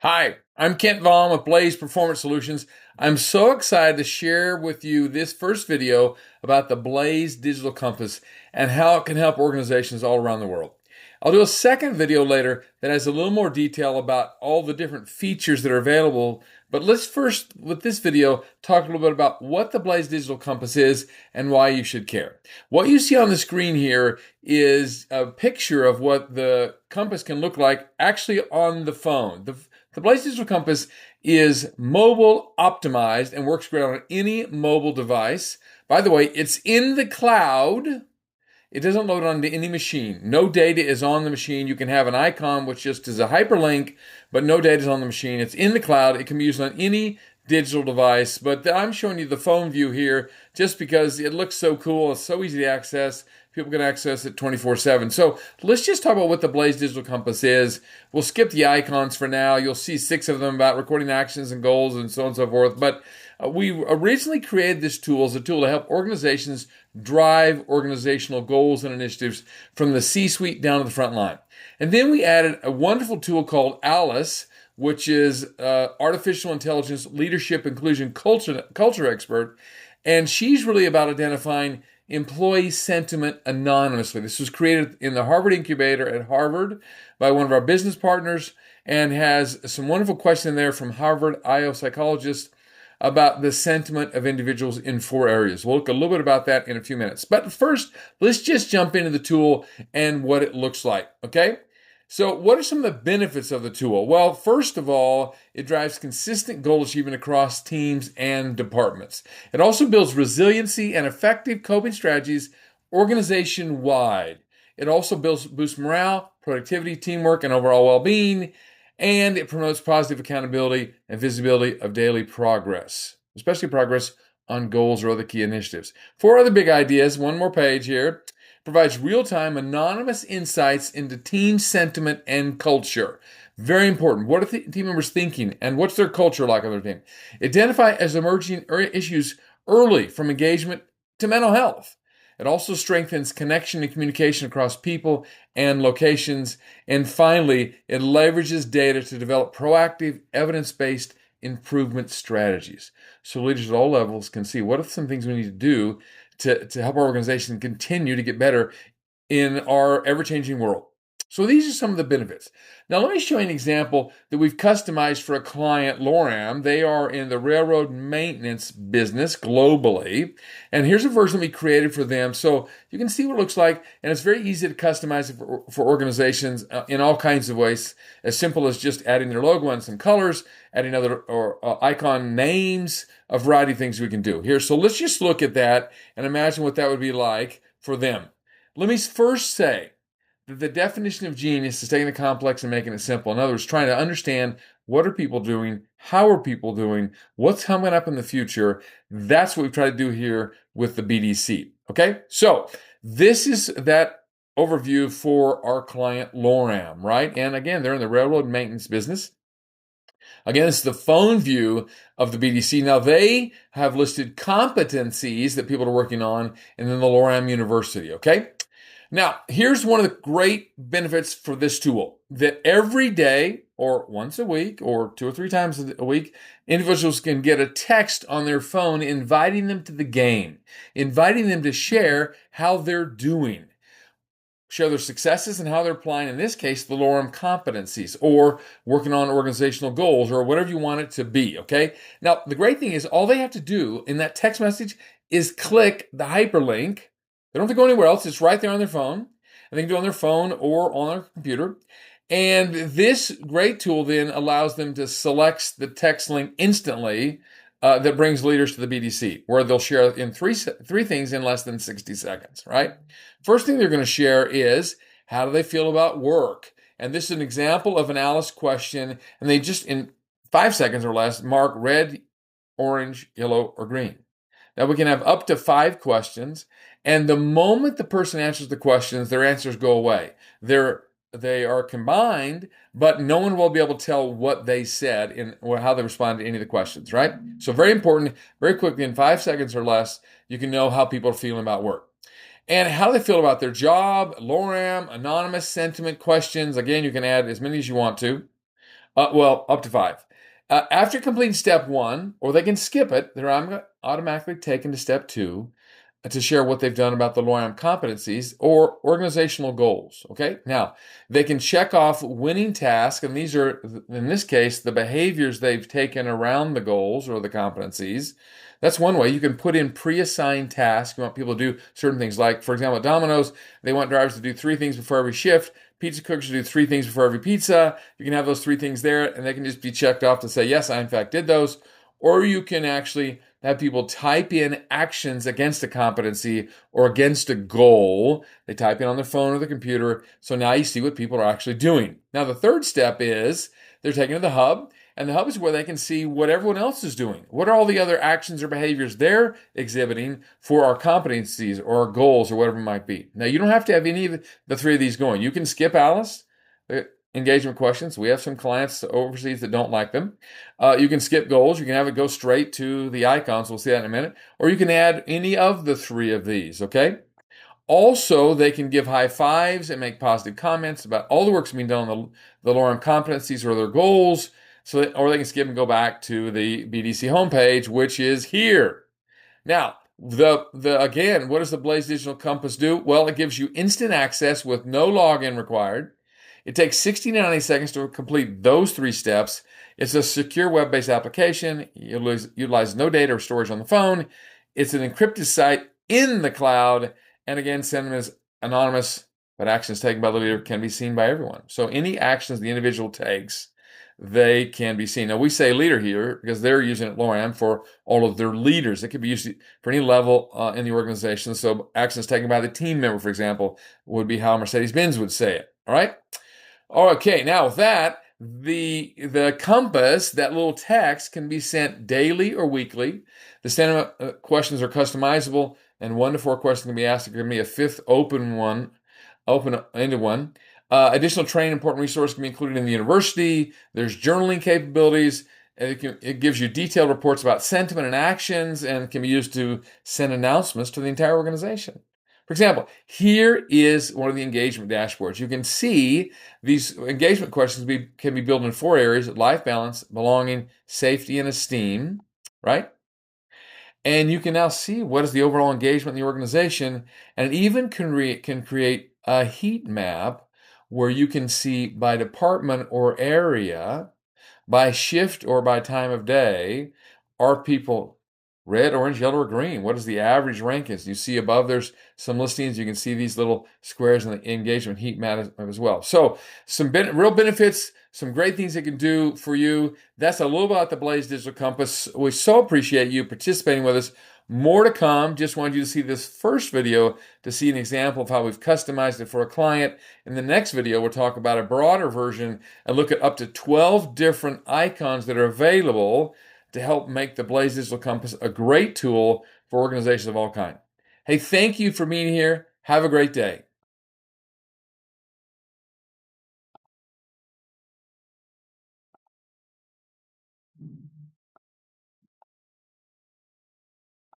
Hi, I'm Kent Vaughn with Blaze Performance Solutions. I'm so excited to share with you this first video about the Blaze Digital Compass and how it can help organizations all around the world. I'll do a second video later that has a little more detail about all the different features that are available. But let's first, with this video, talk a little bit about what the Blaze Digital Compass is and why you should care. What you see on the screen here is a picture of what the compass can look like actually on the phone. The Blaze Digital Compass is mobile optimized and works great on any mobile device. By the way, it's in the cloud. It doesn't load onto any machine. No data is on the machine. You can have an icon which just is a hyperlink, but no data is on the machine. It's in the cloud. It can be used on any digital device, but I'm showing you the phone view here just because it looks so cool. It's so easy to access. People can access it 24/7. So let's just talk about what the Blaze Digital Compass is. We'll skip the icons for now. You'll see 6 of them about recording actions and goals and so on and so forth. But we originally created this tool as a tool to help organizations drive organizational goals and initiatives from the C-suite down to the front line. And then we added a wonderful tool called Alice, which is artificial intelligence leadership inclusion culture expert. And she's really about identifying employee sentiment anonymously. This was created in the Harvard Incubator at Harvard by one of our business partners and has some wonderful questions in there from Harvard IO psychologists about the sentiment of individuals in 4 areas. We'll look a little bit about that in a few minutes. But first, let's just jump into the tool and what it looks like, okay? So what are some of the benefits of the tool? Well, first of all, it drives consistent goal achievement across teams and departments. It also builds resiliency and effective coping strategies organization-wide. It also boosts morale, productivity, teamwork, and overall well-being, and it promotes positive accountability and visibility of daily progress, especially progress on goals or other key initiatives. 4 other big ideas, one more page here. Provides real-time anonymous insights into team sentiment and culture. Very important. What are the team members thinking and what's their culture like on their team? Identify as emerging issues early, from engagement to mental health. It also strengthens connection and communication across people and locations. And finally, it leverages data to develop proactive, evidence-based improvement strategies. So leaders at all levels can see what are some things we need to do to help our organization continue to get better in our ever-changing world. So these are some of the benefits. Now let me show you an example that we've customized for a client, Loram. They are in the railroad maintenance business globally. And here's a version we created for them. So you can see what it looks like. And it's very easy to customize it for organizations in all kinds of ways. As simple as just adding their logo and some colors, adding other icon names, a variety of things we can do here. So let's just look at that and imagine what that would be like for them. Let me first say that the definition of genius is taking the complex and making it simple. In other words, trying to understand what are people doing, how are people doing, what's coming up in the future. That's what we've tried to do here with the BDC. Okay, so this is that overview for our client Loram, right? And again, they're in the railroad maintenance business. Again, this is the phone view of the BDC. Now, they have listed competencies that people are working on and then the Loram University, okay? Now, here's one of the great benefits for this tool, that every day or once a week or 2 or 3 times a week, individuals can get a text on their phone inviting them to the game, inviting them to share how they're doing, share their successes and how they're applying, in this case, the Loram competencies or working on organizational goals or whatever you want it to be, okay? Now, the great thing is all they have to do in that text message is click the hyperlink. They don't have to go anywhere else. It's right there on their phone. And they can do it on their phone or on their computer. And this great tool then allows them to select the text link instantly that brings leaders to the BDC, where they'll share in three things in less than 60 seconds, right? First thing they're going to share is, how do they feel about work? And this is an example of an Alice question. And they just, in 5 seconds or less, mark red, orange, yellow, or green. Now we can have up to 5 questions, and the moment the person answers the questions, their answers go away. They are combined, but no one will be able to tell what they said or how they responded to any of the questions, right? So very important, very quickly, in 5 seconds or less, you can know how people are feeling about work. And how they feel about their job, Loram, anonymous sentiment questions. Again, you can add as many as you want to. Well, up to 5. After completing step 1, or they can skip it, they're automatically taken to step 2 to share what they've done about the LORAM competencies or organizational goals. Okay, now they can check off winning tasks, and these are, in this case, the behaviors they've taken around the goals or the competencies. That's one way. You can put in pre-assigned tasks. You want people to do certain things, like, for example, at Domino's, they want drivers to do 3 things before every shift. Pizza cookers should do 3 things before every pizza. You can have those 3 things there, and they can just be checked off to say, yes, I in fact did those. Or you can actually have people type in actions against a competency or against a goal. They type in on their phone or the computer. So now you see what people are actually doing. Now, the third step is they're taken to the hub, and the hub is where they can see what everyone else is doing. What are all the other actions or behaviors they're exhibiting for our competencies or our goals or whatever it might be. Now, you don't have to have any of the 3 of these going. You can skip Alice, engagement questions. We have some clients overseas that don't like them. You can skip goals. You can have it go straight to the icons. We'll see that in a minute. Or you can add any of the 3 of these, okay? Also, they can give high fives and make positive comments about all the work's being done on the LORAM competencies or their goals. Or they can skip and go back to the BDC homepage, which is here. Now, again, what does the Blaze Digital Compass do? Well, it gives you instant access with no login required. It takes 60 to 90 seconds to complete those 3 steps. It's a secure web-based application. You utilize no data or storage on the phone. It's an encrypted site in the cloud. And again, send them as anonymous, but actions taken by the leader can be seen by everyone. So any actions the individual takes, they can be seen. Now, we say leader here because they're using it, LORAM, for all of their leaders. It could be used for any level in the organization. So actions taken by the team member, for example, would be how Mercedes-Benz would say it. All right? Okay, now with that, the compass, that little text, can be sent daily or weekly. The standard questions are customizable, and 1 to 4 questions can be asked. There can be a 5th open-ended one. Additional training, important resources can be included in the university. There's journaling capabilities. It gives you detailed reports about sentiment and actions, and can be used to send announcements to the entire organization. For example, here is one of the engagement dashboards. You can see these engagement questions can be built in 4 areas: life balance, belonging, safety, and esteem, right? And you can now see what is the overall engagement in the organization, and it even can create a heat map where you can see by department or area, by shift or by time of day, are people red, orange, yellow, or green? What is the average rank is? You see above there's some listings. You can see these little squares in the engagement heat map as well. So some real benefits, some great things it can do for you. That's a little about the Blaze Digital Compass. We so appreciate you participating with us. More to come. Just wanted you to see this first video to see an example of how we've customized it for a client. In the next video, we'll talk about a broader version and look at up to 12 different icons that are available to help make the Blaze Digital Compass a great tool for organizations of all kinds. Hey, thank you for being here. Have a great day.